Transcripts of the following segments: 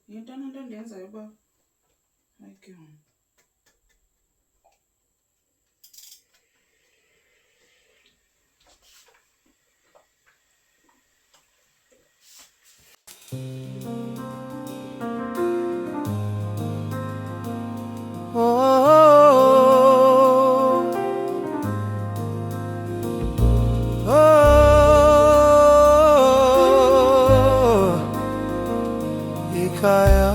Yintoni into endiyenzayo uba like Ikaya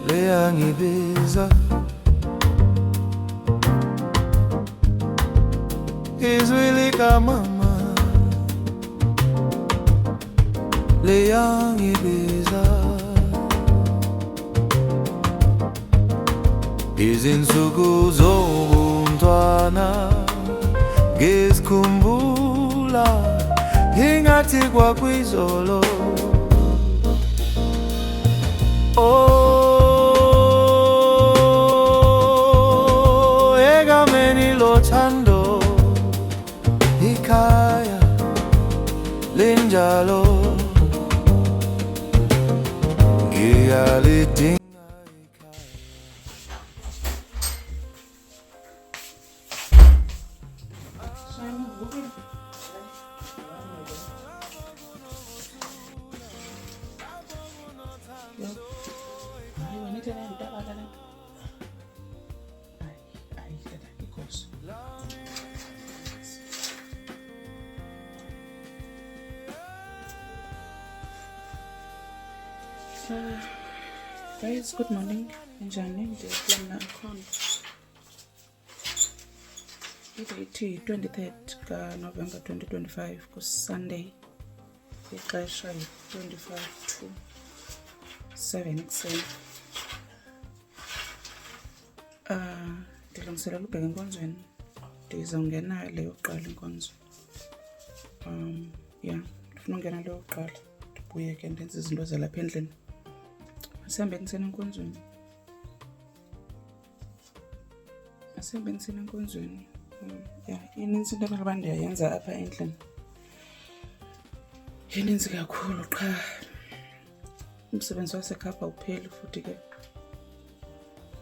leyangibiza izwi likamama leyangibiza izinsuku zobuntwana ngisikhumbula ingathi kwakwizolo egameni lothando ikhaya linjalo ngiyalidinga guys, good morning. Njani ndiyakula nakhona i-date 23rd kaNovember 2025 kuSunday, ixesha 25 to 7 ekuseni. Ndilungiselela ubheka enkonzweni, ndizawungena le yokuqala inkonzo. Ndifuna ungena le yokuqala ndibuye ke ndenze izinto zalapha endlini. Masihambeni sena enkonzweni. Inintsi into ababa ndiyayenza apha endlini, ininzi kakhulu qha umsebenzi wasekhapha upheli futhi ke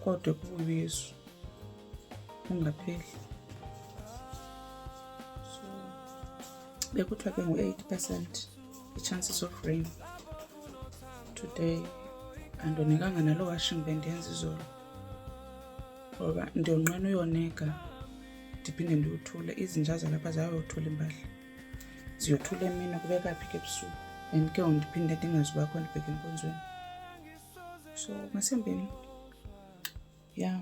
kodwa kubuyesu ungapheli. So bekuthiwa ke ngu-80% i-chances of rain today. Andonikanga nalo washing bendiyenza izolo ngoba ndiyonqena uyoneka ndiphinde ndiyothule. Izinja zalapha zayothula impahla, ziyothula emini kube kaphi ke ebusuku, and ke ngoku ndiphinde ndingazubakho ndibheke enkonzweni. So ngasembini ya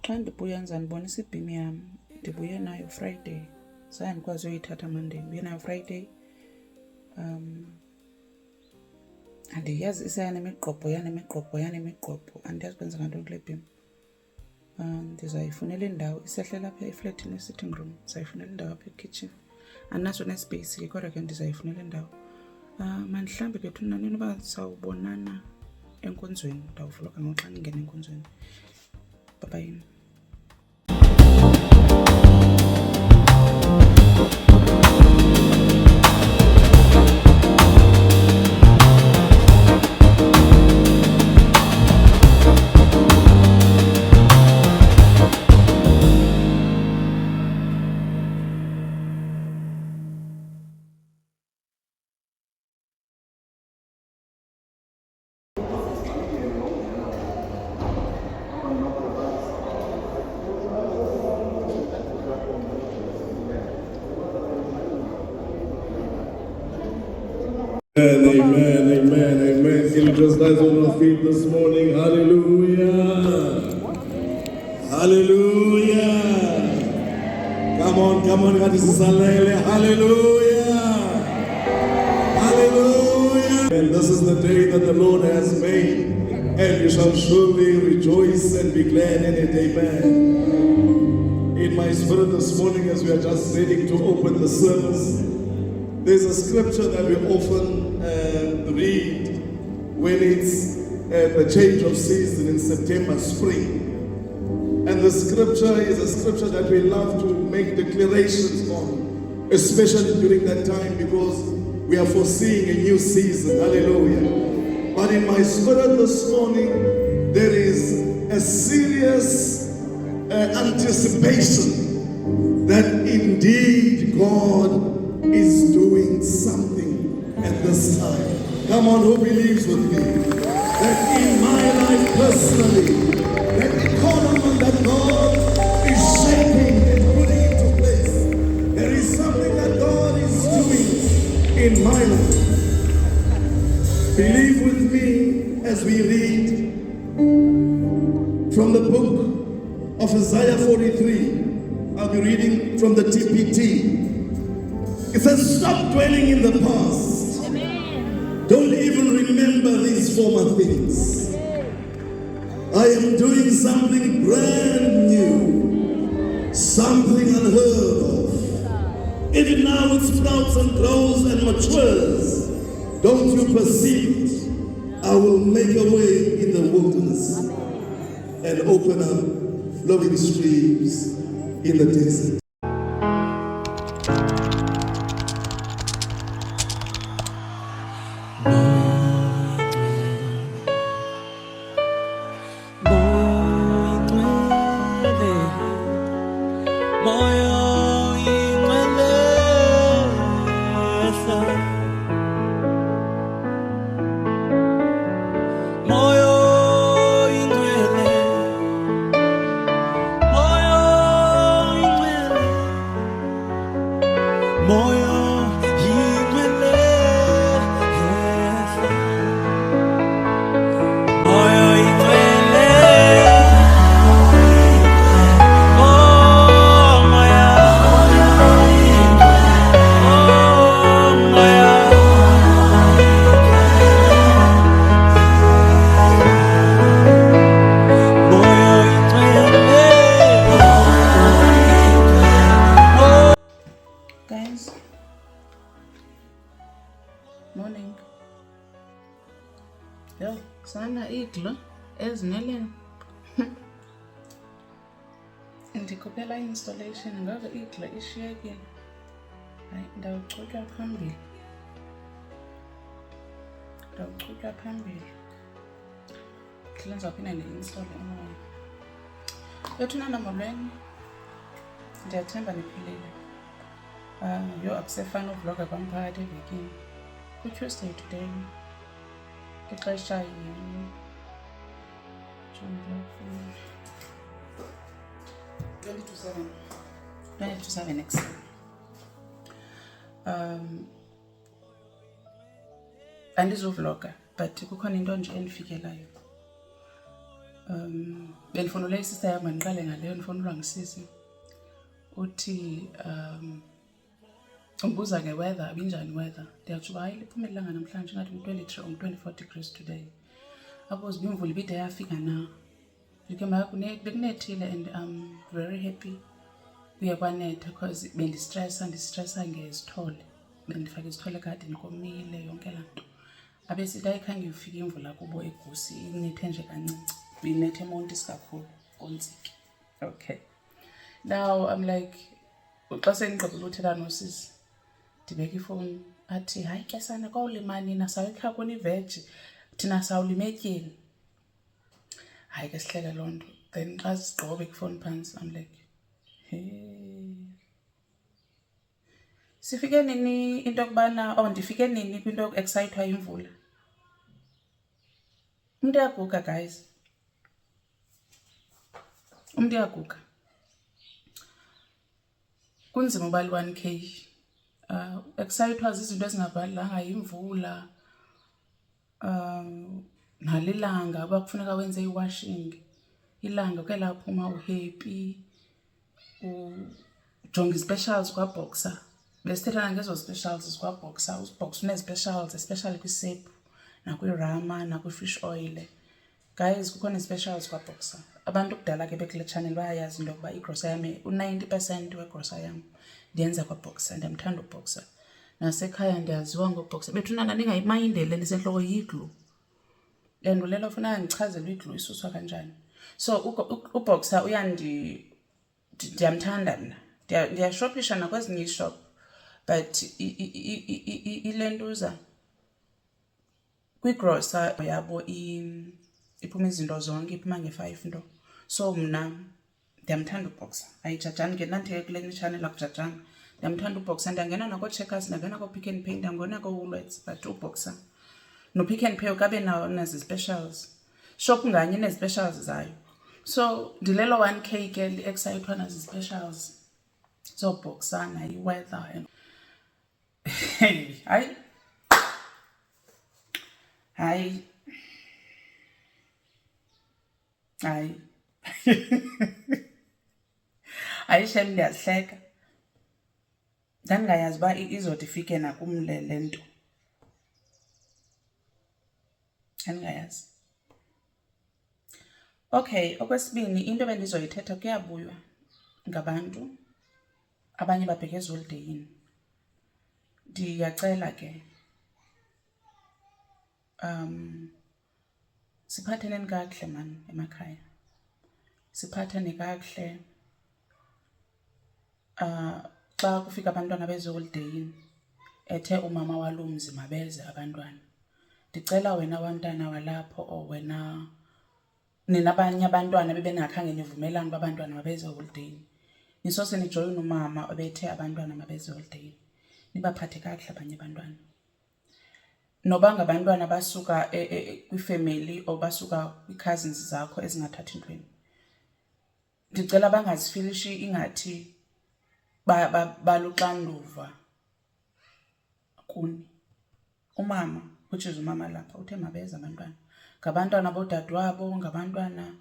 xa ndibuya ndiza ndibonisa ibhimi yam. Ndibuye nayo Friday, zange ndikwazi uyithatha Monday. Ndibuye nayo Friday. Andiyazi yanemigqobho andiyazi kwenza ngantoni kule bhimi. Ndizayifunela indawo isehlela apha eflatini e-sitting room, ndizayifunela indawo apha ekitchen. Andinaso nespace ke kodwa ke ndizayifunela indawo. Mandihlambe ke thuna nini uba sawubonana enkonzweni. Ndawuvloga ngoxa ndingena enkonzweni. Bye-bye. Amen. Can you just rise on your feet this morning? Hallelujah. Come on, hallelujah. And this is the day that the Lord has made, and you shall surely rejoice and be glad in it. Amen. In my spirit this morning, as we are just ready to open the service, there's a scripture that we often read when it's the change of season in September, spring. And the scripture is a scripture that we love to make declarations on, especially during that time, because we are foreseeing a new season. Hallelujah. But in my spirit this morning, there is a serious anticipation that indeed God is doing something at this time. Come on, who believes with me that in my life personally, that economy that God is shaping and putting into place, there is something that God is doing in my life. Believe with me as we read from the book of Isaiah 43. I'll be reading from the TPT. It says, stop dwelling in the past. Amen. Don't even remember these former things. I am doing something brand new, something unheard of. Even now it sprouts and grows and matures. Don't you perceive it? I will make a way in the wilderness and open up flowing streams in the desert. Morning. Yo, sana iglo ezineleni. Ndikopela installation ngoba iglo ishiyekile. Hayi ndawuchutywa phambili. Klenza phina ne-install emoya. Bethuna namolweni. Ndiyathemba niphilile. Yo akusefana uvloga kwamphakathi evekini. Tuesday today. Ixesha yini? 20 to 7. 20 to 7 ekuseni. Andizovloga but kukhona into nje endifikelayo. Bendifonele isister yam mandiqale ngaleyo, ndifonelwa ngisisi. Uthi umbuza ngeweather, abinjani weather. Ndiyatsho hayi liphuma ilanga namhlanje ngathi 23 or 24 degrees today. Apho zibimvula ibide yafika na. Bekunethile and I'm very happy kuya kwanetha because bendistressa ngezithole. Bendifaka izithole egadini komile yonke laa nto. Abesithi ayikhange ufike imvula kubo eGusi, inethe nje kancinci. Inethe eMontis kakhulu kontsiki. Okay. Now I'm like, xa sendigqibile uthetha nosisi, ndibeka ifowuni athi hayi ke sana kwawulima nina sawukha kuni iveji thina sawulima etyeni. Hayi ke sihlele loo nto. Then xa sigqiba ifowuni phantsi, I'm like, hey. Sifike nini into yokubana ndifike nini kwinto yoku-excitwa yimvula? Umntu uyaguga guys. Umntu uyaguga. Kunzima uba 1K. Excitwa zizinto ezingabalanga, yimvula, nalilanga uba kufuneka wenze i-washing. Ilanga ke laphuma uhappy, ujonga i-specials kwaBoxer. Besithetha ngezo specials kwaBoxer. UBoxer une-specials, especially kwisephu, nakwi-rama, nakwi-fish oil. Guys, kukhona i-specials kwaBoxer. Abantu kudala ke bekule channel bayayazi into yokuba igrosa yam, u-90% wegrosa yam ndiyenza kwaBoxer. Ndiyamthanda uBoxer. Nasekhaya ndiyaziwa ngoBoxer. Bethunana ndingayimayindele ndisentloko yi-glue. Le nto lelo funeka ndichazele i-glue isuswa kanjani. So uBoxer ndiyamthanda mna. Ndiyashopisha nakwezinye ishop. But ilentuza kwigrosa yabo iphuma izinto zonke, iphuma nge-5 nto. So mna ndiyamthanda uBoxer. Ayijajani ke nanthi kule channel akujajanga. Ndiyamthanda uBoxer. Ndiyangena nako-Checkers, ndiyangena ko-Pick n Pay, ndiyangena ko-Woolworths, but uBoxer no-Pick n Pay ukabe nazi-specials. Shop nganye nezi-specials zayo. So ndilelo 1K ke li-excitwa nazi-specials. So Boxer nayi-weather and hayi shem ndiyazihleka. Ndandingayazi uba izothi ifike nakumle le nto. Ndandingayazi. Okay, okwesibini into bendizoyithetha kuyabuywa ngabantu abanye babheke ezoholideyini. Ndiyacela ke siphatheneni kakuhle man emakhaya. Siphathene kakuhle. Xa kufika abantwana bezoholideyini ethe umama walomzi mabeze abantwana. Ndicela wena wantana walapho or wena nina abanye abantwana bebeningakhange nivumelane uba abantwana mabeze eholideyini. Nisose nijoyine umama obethe abantwana mabeze eholideyini. Nibaphathe kakuhle abanye abantwana. Noba ngabantwana basuka kwifamily or basuka kwi-cousins zakho ezingathathi ntweni. Ndicela bangazifilishi ingathi baluxanduva kuni. Umama, which is umama lapha, uthe mabeze abantwana. Ngabantwana bodadewabo, ngabantwana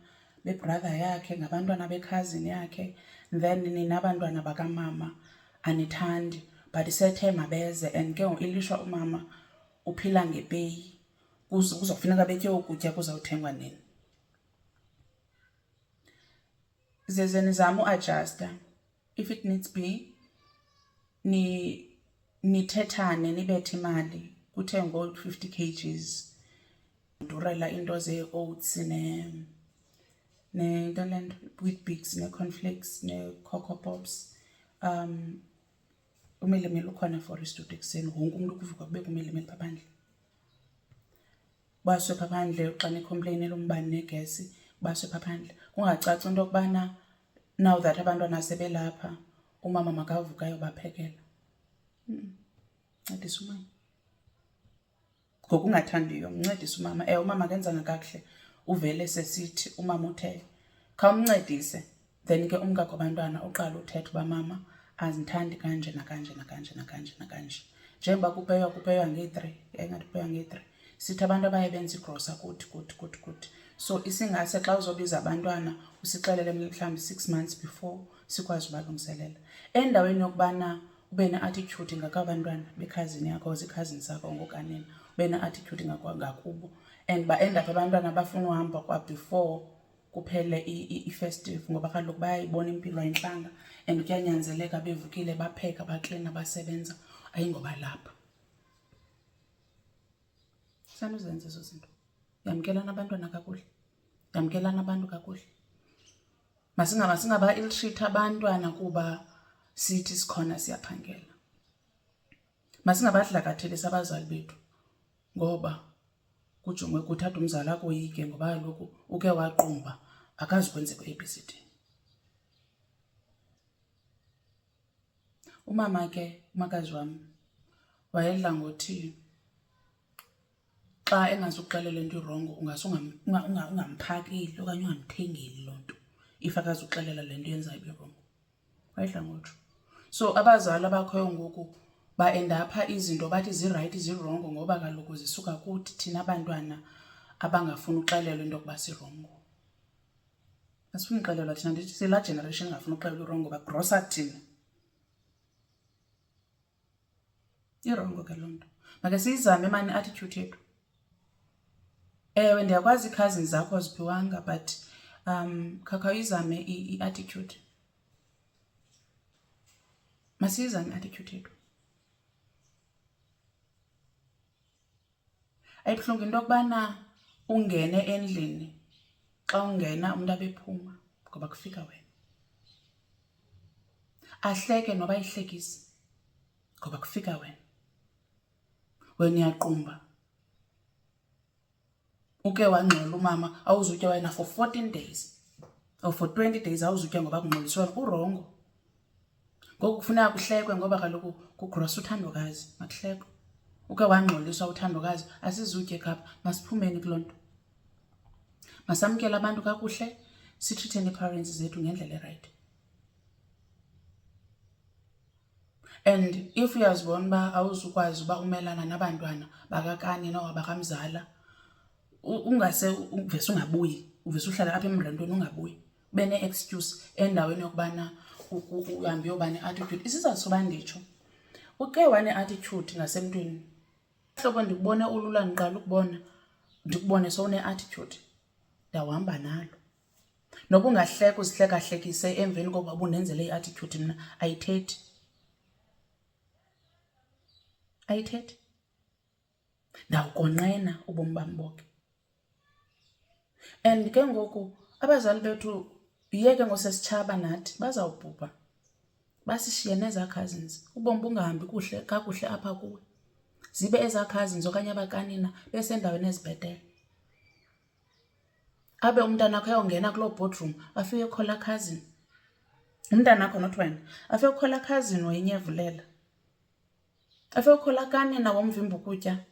bebrother yakhe, ngabantwana becousin yakhe. Then nina abantwana bakamama anithandi, but isethe mabeze and ke ilishwa umama uphila ngepeyi. Kuzofuneka betye ukutya kuzawuthengwa nini. Zeze nizama uadjusta. If it needs be, nithethane nibethe imali. Kuthengwe 50 kgs. Ndurela into ze-oats ne-talent, Weet-Bix, ne-cornflakes, ne-Cocoa Pops. Umilimili ukhona for istudio ekuseni. Wonke umuntu ukuvuka kube kumilimili phandle. Baswe phandle xa nikomplainela umbane negesi, baswe phandle. Kungacaci into yokubana now that abantwana sebelapha umama makavuka ayobaphekela. Ncedisa umama. Ngokungathandiyo mncedisa umama. Umama kenza kakuhle uvele sesithi umama uthe khawumncedise Then ke umkakho abantwana uqala uthetha uba mama azithandi kanje nakanje nakanje nakanje nakanje. Njengoba kupeywa nge-3, yayingathi kupeywa nge-3. Sithi abantu abaye benza igrosa kuthi. So isingase xa uzobiza abantwana usixelele mhlawumbi 6 months before sikwazi ubalungiselela. Endaweni yokubana ube ne-attitude ngakabantwana bekhazini yakho zikhazini zakho ngokanina, ube ne-attitude ngakubo, and ba-end up abantwana bafuna uhamba kwa before kuphele i-festive ngoba kaloku bayayibona impilo ayintlanga and kuyanyanzeleka bevukile bapheka baklina basebenza ayingoba lapha. Sanuzenza ezo zinto. Yamkelana abantwana kakuhle. Yamkelana abantu kakuhle. Masingaba ill-treat abantwana kuba sithi sikhona siyaphangela. Masingabadlakathelisa abazali bethu ngoba kujongwe kuthatha umzali akho yike ngoba kaloku uke waqumba akazi kwenzeka ABCD. Umama ke umakazi wami wayedla ngothi xa engazukuxelela into irongo ungamphakeli okanye ungamthengeli loo nto if akazukuxelela le nto yenzayo irongo. Wayedla ngotsho. So abazali abakhoyo ngoku ba-endapha izinto bathi zirayithi zirongo ngoba kaloku zisuka kuthi thina abantwana abangafuni uxelelwa into yokuba sirongo. Asifuni uxelelwa thina, ndithi silaa generation engafuni uxelelwa irongo bagrosa thina. Irongo ke loo nto. Make siyizame mani attitude yethu. Ewe ndiyakwazi i-cousins zakho ziphiwanga but khakha uyizame i-attitude. Masiyizame i-attitude yethu. Ayibuhlungu into yokubana ungene endlini xa ungena umuntu abephuma ngoba kufika wena. Ahleke noba ihlekisi ngoba kufika wena. Wena uyaqumba. Uke wangxola umama awuzutya wena for 14 days or for 20 days awuzutya ngoba kungxoliswa urongo. Ngoku kufuneka kuhlekwe ngoba kaloku kugrosa uthandokazi makuhlekwe. Uke wangxoliswa uthandokazi asizutye khapha masiphumeni kuloo nto. Masamkela abantu kakuhle sitreaten ii-parents zethu ngendlela erayithi. And if uyazibona uba awuzukwazi uba umelana nabantwana bakakani noba bakamzala ungase uvese ungabuyi, uvese uhlala apha emrentweni ungabuyi. Ube ne-excuse endaweni yokubana uhambe uyoba ne-attitude. Isizathu soba nditsho uke wane-attitude ngasemntwini. Hlobo ndikubone ulula ndiqala ukubona ndikubone sowune-attitude ndawuhamba nalo. Noba ungahleka uzihlekahlekise emveni kokuba ubundenzele i-attitude mna ayithethi. Ayithethi. Ndawukonqena ubomi bam bonke. And ke ngoku abazali bethu yeke ngosesitshaba nathi bazawubhubha basishiye nezaa cousins. Ubomi bungahambi kuhle kakuhle apha kuwe. Zibe ezaa cousins okanye abakanina besendaweni ezibhetele. Abe umntanakho uyawungena kuloo boardroom afike ekhola cousin. Umntanakho not wena. Afike ekhola cousin wenyevulela. Afike ekhola kanina womvimba ukutya.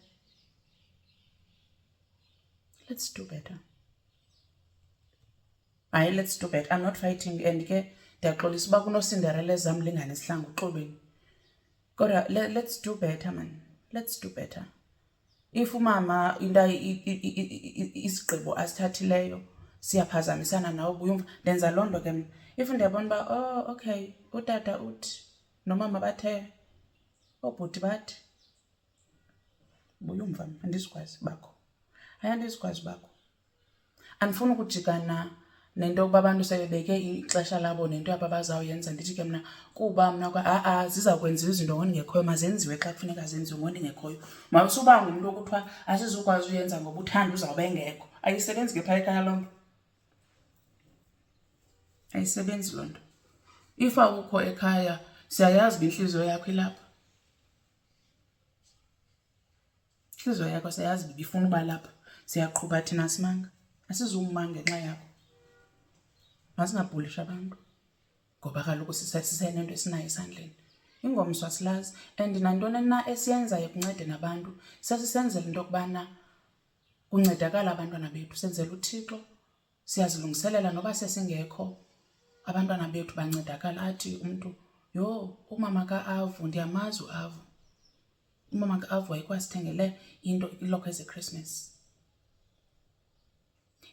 Let's do better. Hayi, let's do better. I'm not fighting and ke ndiyaxolisa uba kunoSinderella ezamlingana isihlangu uxolweni. Kodwa let's do better man. Let's do better. If umama into isigqibo asithathileyo siyaphazamisana nawe ubuyumva ndenza loo nto ke mna. If ndiyabona uba oh okay utata uthi nomama bathe obhuti bathi buyumva mna andizikwazi bakho. Hayi andizikwazi bakho. Andifuni ukujikana nento yokuba abantu sebebeke ixesha labo nento yabo bazawuyenza. Ndithi ke mna kuba mna ziza kwenziwa izinto ngondingekhoyo mazenziwe xa kufuneka zenziwe ngondingekhoyo. Mawusuba ngumntu okuthiwa asizukwazi uyenza ngoba uthanda uzawube engekho. Ayisebenzi ke phaya ekhaya loo nto. Ayisebenzi loo nto. If awukho ekhaya siyayazi uba intliziyo yakho ilapha. Intliziyo yakho siyayazi uba ifuna uba lapha. Siyaqhuba thina simanga. Asizumanga ngenxa yakho. Masingabhulisha abantu ngoba kaloku sisenento esinayo esandleni. Ingomso asilazi and nantoni na esiyenzayo kuncede nabantu sesisenzela into yokubana kuncedakala abantwana bethu. Senzela uThixo, siyazilungiselela noba sesingekho abantwana bethu bancedakala. Athi umntu, yho, umama ka-Avu, ndiyamazi u-Avu. Umama ka-Avu wayekwasithengele into ilokho eze-Christmas.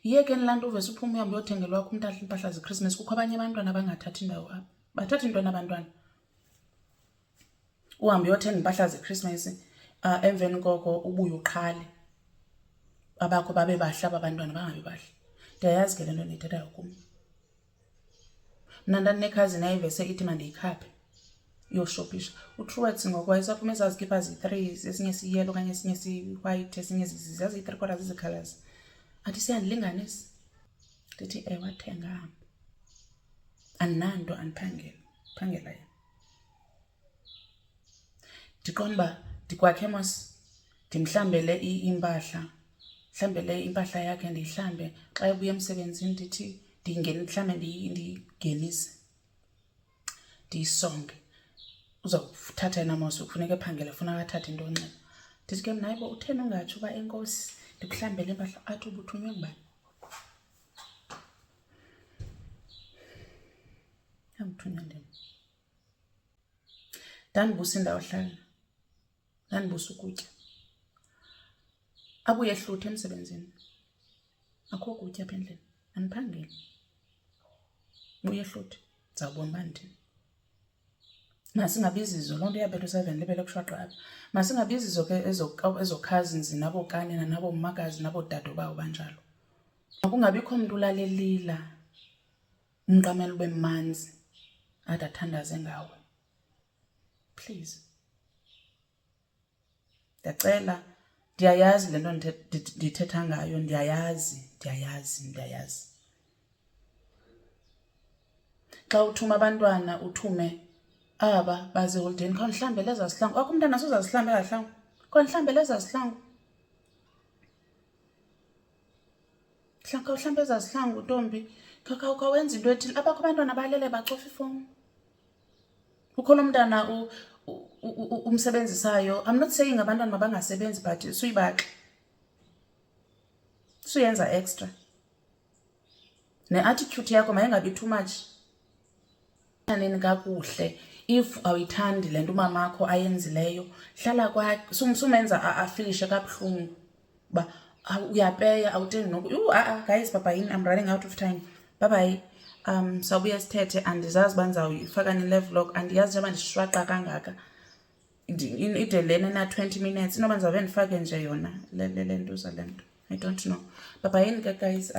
Yiyekeni laa nto uvese uphume uhambe uyothengelwa wakho umntana iimpahla ze-Christmas. Kukho abanye abantwana abangathathi indawo apha. Bathatha intweni abantwana? Uhambe uyothenga iimpahla ze-Christmas, emveni koko ubuye uqhale. Abakho babe bahle aba bantwana bangabi bahle. Ndiyayazi ke le nto ndiyithethayo kum. Mna ndandinekazini ayivese ithi mandiyikhaphe iyoshopisha. uTruworths ngoku wayesaphuma ezazikipa zi-3, esinye siyelo okanye esinye si-white, esinye ziyazi-3 quarters ezi-colours. Athi siyandilinganisa. Ndithi ewe, wathenga hamba. Andinanto, andiphangela yena. Ndiqonda uba ndikwakhe mos ndimhlambele impahla, mhlambele impahla yakhe ndiyihlambe. Xa ebuya emsebenzini ndithi mhlambe ndiyingenise, ndiyisonge. Uzawuthatha yena mos kufuneka ephangele, funeka athathe into yonxiba. Ndithi ke mna, hayibo, utheni ungatsho uba enkosi ndikuhlambele impahla? Athi ubuthunywe ngubani? Yangithunywa ndim. Ndandibusa indawo hlala, ndandibusa ukutya. Abuye ehluthe emsebenzini, akho kutya apha endlini, andiphangeli. Ubuye ehluthe, ndizawubona uba ndithini. Masingabizizo, loo nto iyabetha u-7 libele kushwaqa apha. Masingabizizo ke ezo cousins nabo kanina nabo mmakazi nabo dado bawo banjalo. Makungabikho mntu ulalelila, umqamelo ube manzi ade athandaze ngawe. Please. Ndiyacela, ndiyayazi le nto ndithetha ngayo, ndiyayazi. Xa uthuma abantwana uthume aba baze holideni, khawunihlambele ezaa zihlangu. Akho umntana asozazihlambe ezaa zihlangu. Khawunihlambele ezaa zihlangu. Khawuhlambe ezaa zihlangu, ntombi. Khawuwenza into ethile. Abakho abantwana balele bacofa ifowuni. Kukho lo mntana umsebenzisayo. I'm not saying abantwana mabangasebenzi, but suyibaxa. Suyenza extra. Ne-attitude yakho mayingabi too much. Nini kakuhle. If awuyithandi le nto umamakho ayenzileyo, hlala kwakhe. Sumenza afilishe kabuhlungu. Ba uyapeya, awutengi noku. Guys, bye-bye, I'm running out of time. Bye-bye. Sawubuya sithethe, andizazi uba ndizawuyifaka nile vlog, andiyazi njengoba ndishwaqa kangaka. Ide lena na 20 minutes, inoba ndizawube ndifake nje yona le nto za le nto. I don't know. Bye-bye ke guys.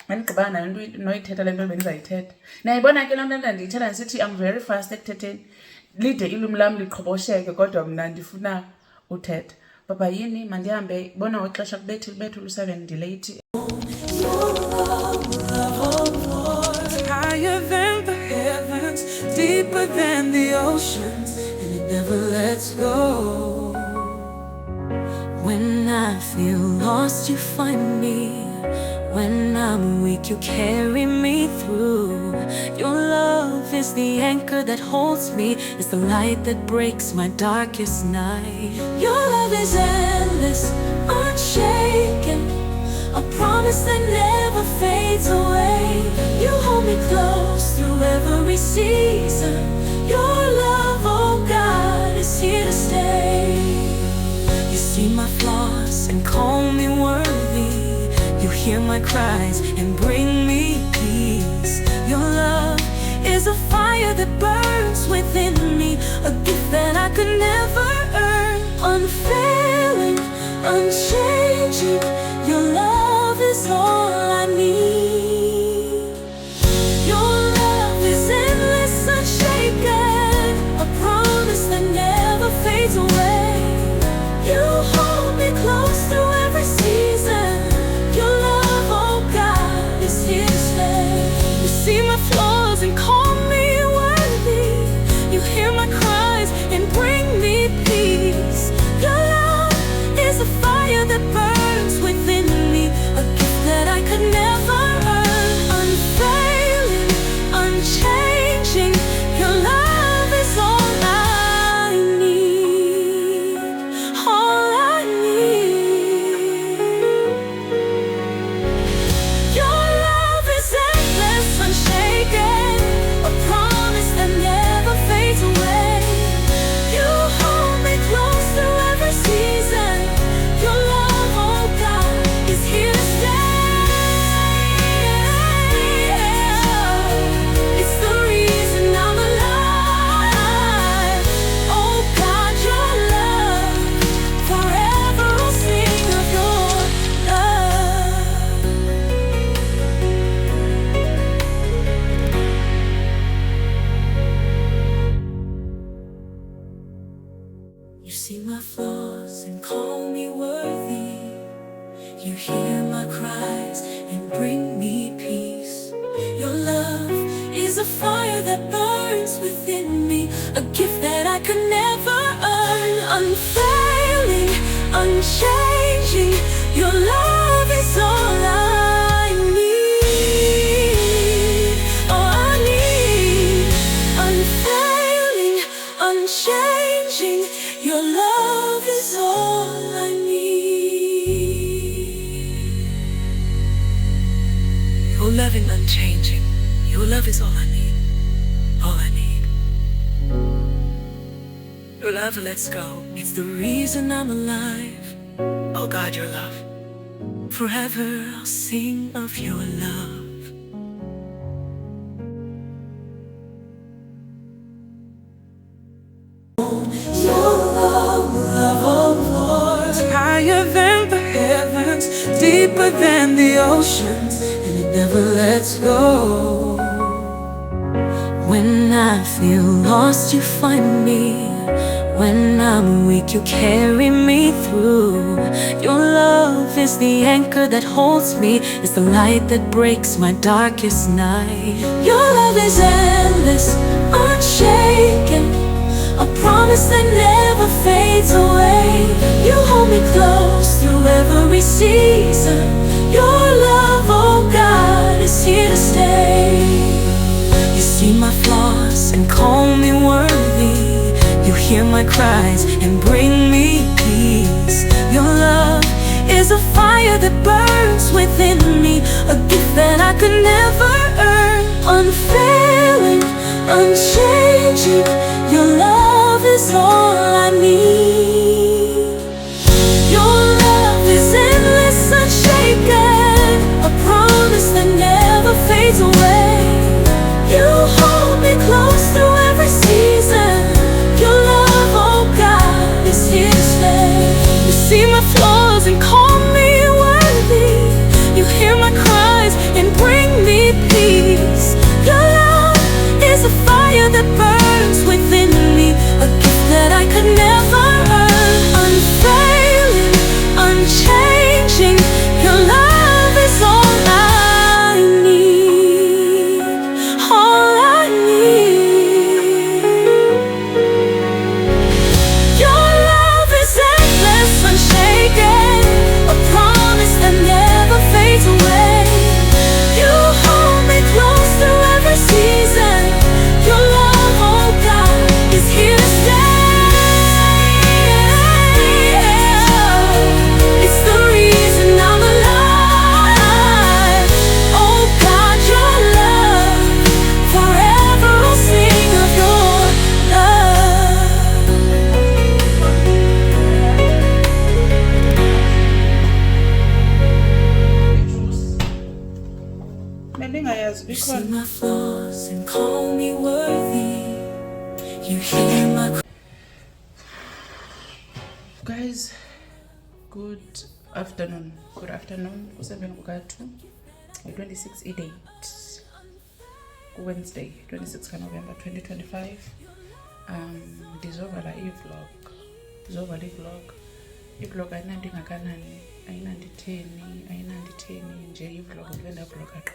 Mandigqibana nayo into noyithetha le nto bendizayithetha. Nayibona ke loo nto ndandiyithetha ndisithi I'm very fast ekuthetheni. Lide ilwimi lam liqhobosheke kodwa mna ndifuna uthetha. Bye-bye, mandihambe. Bona ixesha kubethile u-7 ndilate. Higher than the heavens, deeper than the oceans, and it never lets go. When I feel lost, you find me. When I'm weak, you carry me through. Your love is the anchor that holds me. It's the light that breaks my darkest night. Your love is endless, unshaken, a promise that never fades away. You hold me close through every season. Your love, oh God, is here to stay. You see my flaws and call me worthy. You hear my cries and bring me peace. Your love is a fire that burns within me, a gift that I could never earn. Unfailing, unchanging, your love is all I need. Your love is endless, unshaken, a promise that never fades away. You hold me close through every season. Your love, oh God, is here to stay. You see my flaws and call me worthy. You see my flaws and call me worthy. You hear my cries and bring me peace. Your love is a fire that burns within me, a gift that I could never earn. Unfailing, unchanging, your love is all I need. All I need. Unfailing, unchanging, your love is all I need. Your loving, unchanging, your love is all I need. All I need. Your love lets go. It's the reason I'm alive. Oh God, your love. Forever I'll sing of your love. Your love, oh Lord, higher than the heavens, deeper than the oceans, and it never lets go. When I feel lost, you find me. When I'm weak, you carry me through. Your love is the anchor that holds me. It's the light that breaks my darkest night. Your love is endless, unshaken, a promise that never fades away. You hold me close through every season. Your love, oh God, is here to stay. You see my flaws and call me worthy. You hear my cries and bring me peace. Your love is a fire that burns within me, a gift that I could never earn. Unfailing, unchanging, your love is all I need. Your love is endless, unshaken, a promise that never fades away. You hold me close through every season. Your love, oh God, is here to stay. You see my flaws and call me worthy. You hear my cries and bring me peace. Your love is a fire that burns within me, a gift that I could never earn. Unfailing, unchanging, your love is all I need. All I need. Your love is endless, unshaken, a promise that never fades away. You hold me close through every season. Your love, oh God, is here to stay. It's the reason I'm alive. Oh God, your love, forever I'll sing of your love. Bendingayazi You see bikhona. my flaws and call me worthy. You hear my Guys, good afternoon. Good afternoon. Usembeni kuka-2 26 i-date Wednesday 26 kaNovember 2025. Ndizovala i-vlog. I-vlog ayinanto ingakanani, ayinanditheni nje i-vlog ndibe ndavloga qha.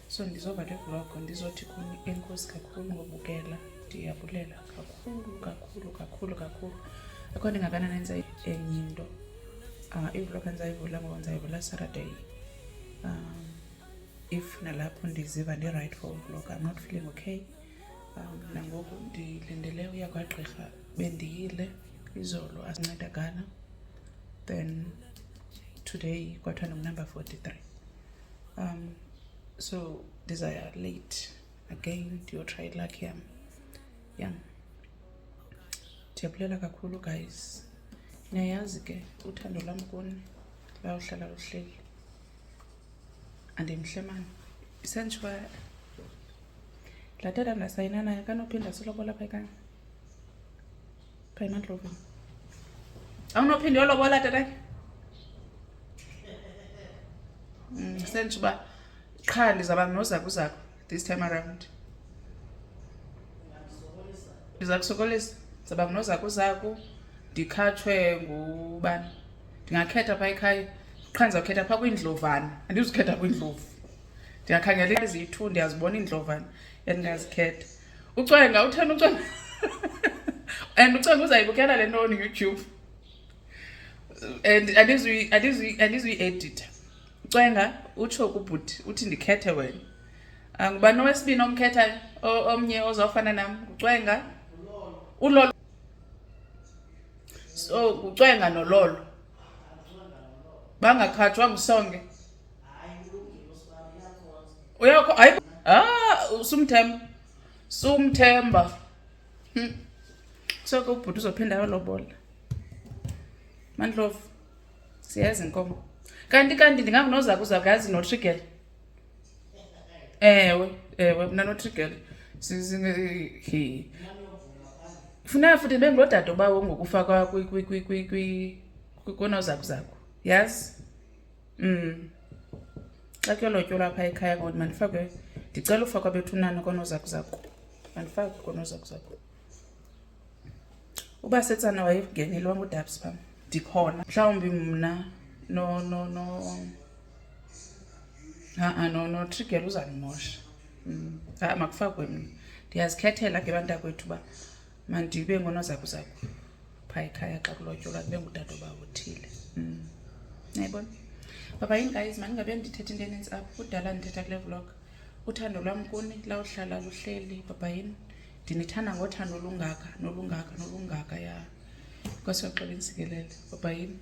So ndizovala i-vlog ndizothi kuni enkosi kakhulu ngobukela. Ndiyabulela kakhulu. Akho nto ingakanani nenza enye into. I-vlog ndizayivula ngoba ndizayivula Saturday. If nalapho ndiziva ndi-right for vlog, I'm not feeling okay. Nangoku ndilindele uya kwagqirha, bendiyile izolo asincedakala. Then today kwathiwa ndingunumber 43. So ndizaya late again ndiyotry luck yam. Ndiyabulela kakhulu guys. Niyayazi ke uthando lwam kuni lawuhlala luhleli. Andimhle mani. Isentshwa la tata ndasayina naye kanophinda silobola pha ekhaya. Pha eMandloveni. Awunophinda uyolobola tata? Isentshwa qha ndizaba nozakuzaku this time around. Ndiza kusokolisa. Ndizaba nozakuzaku. ndikhatshwe ngubani, ndingakhetha phaa ekhaya qha ndizawukhetha phaa kwiindlovana, andizukhetha kwiindlovu. Ndingakhangela eziyi-2 ndiyazibona iindlovana endingazikhetha. Ucwenga uthanda ucwenga and ucwenga uzayibukela le nto on YouTube and andizuyi-editha. Ucwenga utsho kubhuti uthi ndikhethe wena. Ngubani owesibini omkhethayo omnye ozawufana nam? Ucwenga ulolo. So ucwenga nololo bangakhatshwa ngusonge. Uyakho hayi sumthemba. So ke ubhuti uzophinda yolobola. Mandlovu siyazi inkomo. Kanti ndingangunozakuzakuyazi noTrigger. Ewe mna noTrigger funeka futhi ndibe ngulodade bawo ngokufakwa kunozakuzaku yazi. Xa kuyolotyolwa apha ekhaya kodwa mandifakwe, ndicela ufakwa bethunana konozakuzaku, mandifakwe konozakuzaku. Uba setsana wayengenile wangudabs pam ndikhona mhlawumbi mna noTrigger uzandimosha. Makufakwe mna, ndiyazikhethela ke bantakwethu uba mandibe ngonozakuzaku phaa ekhaya xa kulotyolwa, ndibe ngudade bawo uthile. Nayibona baba yini guys, mandingabe ndithetha into enintsi apha, kudala ndithetha kule vlog. Uthando lwam kuni lawuhlala luhleli baba yini, ndinithanda ngothando olungaka nolungaka ya. Nkosi yoxolo insikelele baba yini.